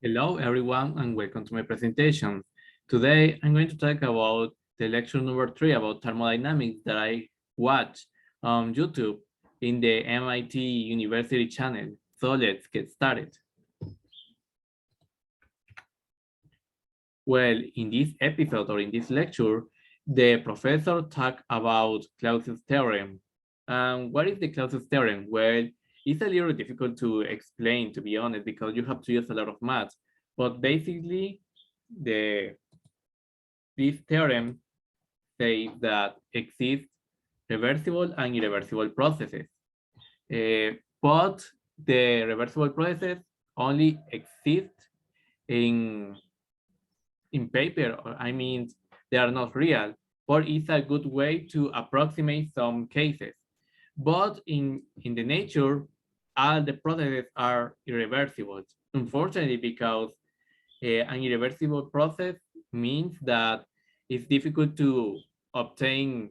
Hello, everyone, and welcome to my presentation. Today, I'm going to talk about the lecture number 3 about thermodynamics that I watched on YouTube in the MIT University channel. So let's get started. Well, in this episode or in this lecture, the professor talked about Clausius' theorem. And what is the Clausius theorem? Well, it's a little difficult to explain, to be honest, because you have to use a lot of math. But basically, the this theorem says that exist reversible and irreversible processes. But the reversible processes only exist in paper. I mean, they are not real, but it's a good way to approximate some cases. But in the nature, all the processes are irreversible. Unfortunately, because an irreversible process means that it's difficult to obtain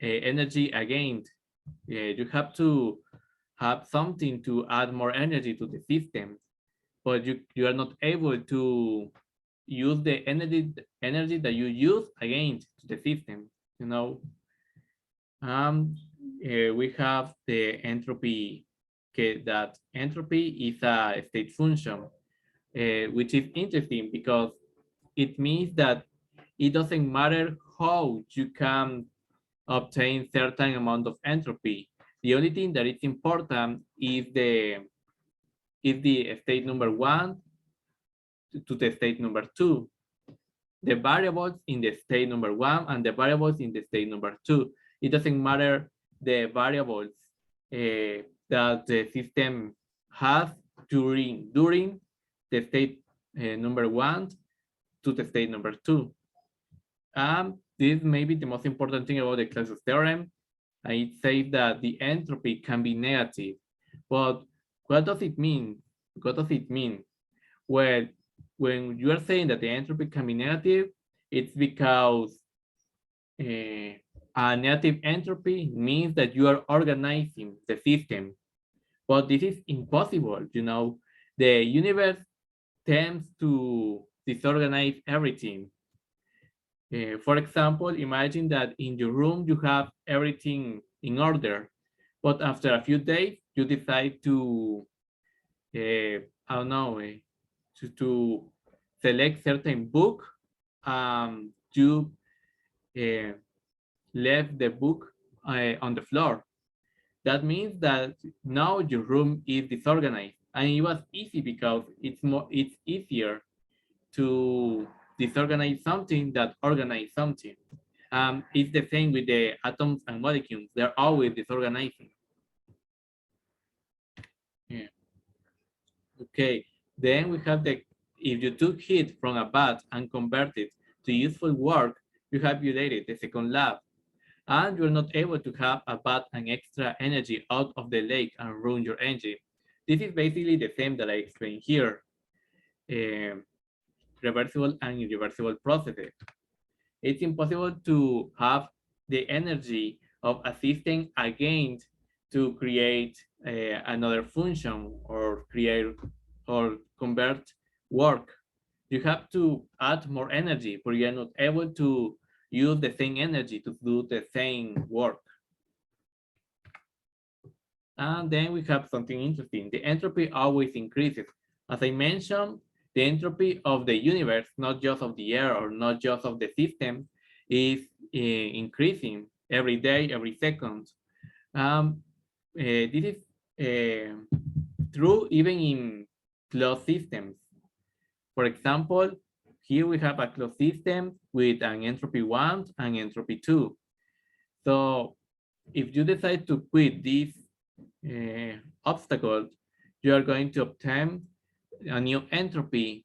energy again. You have to have something to add more energy to the system, but you are not able to use the energy that you use again to the system. You know, we have the entropy. Okay, that entropy is a state function, which is interesting because it means that it doesn't matter how you can obtain certain amount of entropy. The only thing that is important is the state number 1 to the state number 2. The variables in the state number 1 and the variables in the state number 2. It doesn't matter the variables that the system has during the state number 1 to the state number 2. This may be the most important thing about the Clausius theorem. And it says that the entropy can be negative. But what does it mean? What does it mean? Well, when you are saying that the entropy can be negative, it's because a negative entropy means that you are organizing the system. But this is impossible. The universe tends to disorganize everything. For example, imagine that in your room you have everything in order, but after a few days you decide to, I don't know, to select certain book. You uh, left the book on the floor. That means that now your room is disorganized, and it was easy because it's easier to disorganize something that organize something. It's the same with the atoms and molecules. They're always disorganizing. Yeah. Okay. Then we have if you took heat from a bath and convert it to useful work, you have violated the second law. And you're not able to have a bath and extra energy out of the lake and ruin your engine. This is basically the same that I explained here. Reversible and irreversible processes. It's impossible to have the energy of a system again to create another function or create or convert work. You have to add more energy, but you're not able to use the same energy to do the same work. And then we have something interesting. The entropy always increases. As I mentioned, the entropy of the universe, not just of the air or not just of the system, is increasing every day, every second. This is true even in closed systems. For example, here we have a closed system with an entropy 1 and entropy 2. So if you decide to quit this obstacle, you are going to obtain a new entropy,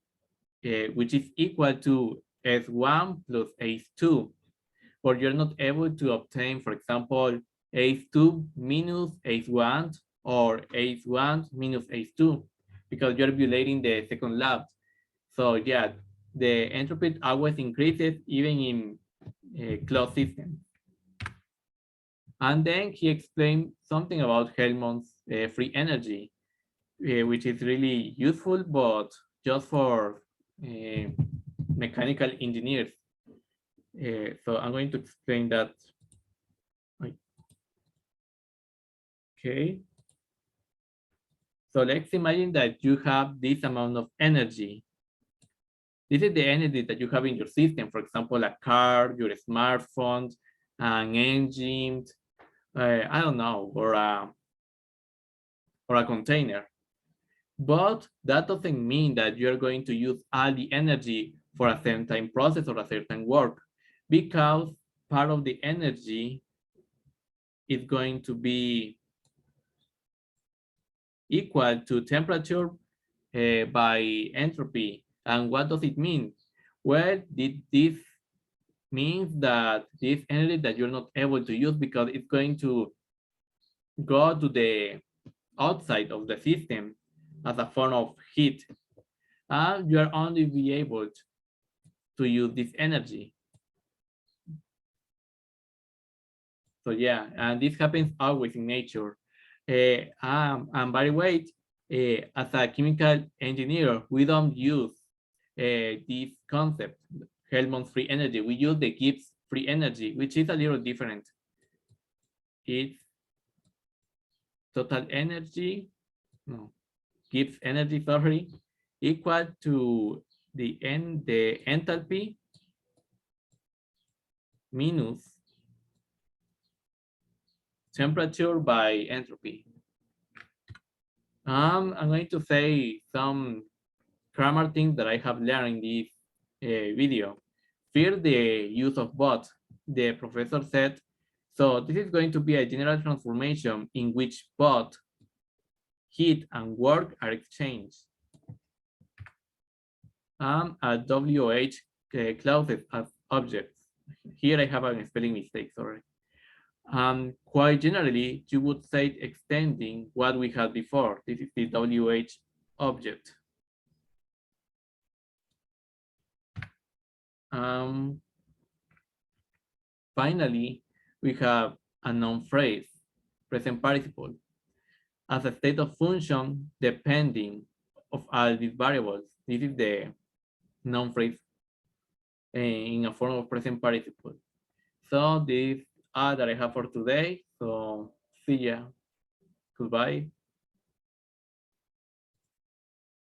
which is equal to S1 plus S2. But you're not able to obtain, for example, S2 minus S1 or S1 minus S2 because you're violating the second law. So yeah, the entropy always increases even in closed systems. And then he explained something about Helmholtz's free energy, which is really useful, but just for mechanical engineers. So I'm going to explain that. Okay. So let's imagine that you have this amount of energy. This is the energy that you have in your system. For example, a car, your smartphone, an engine, I don't know, or a container. But that doesn't mean that you're going to use all the energy for a certain process or a certain work, because part of the energy is going to be equal to temperature by entropy. And what does it mean? Well, this means that this energy that you're not able to use because it's going to go to the outside of the system as a form of heat. And you are only be able to use this energy. So yeah, and this happens always in nature. And by the way, as a chemical engineer, we don't use this concept, Helmholtz free energy. We use the Gibbs free energy, which is a little different. It's total energy, no, Gibbs energy, sorry, equal to the enthalpy minus temperature by entropy. I'm going to say some grammar things that I have learned in this video. Fear the use of both, the professor said. So this is going to be a general transformation in which both heat and work are exchanged. A WH clauses as objects. Here I have a spelling mistake, sorry. Quite generally, you would say extending what we had before. This is the WH object. Finally, we have a noun phrase, present participle, as a state of function depending of all these variables. This is the noun phrase in a form of present participle. So this all that I have for today. So see ya. Goodbye.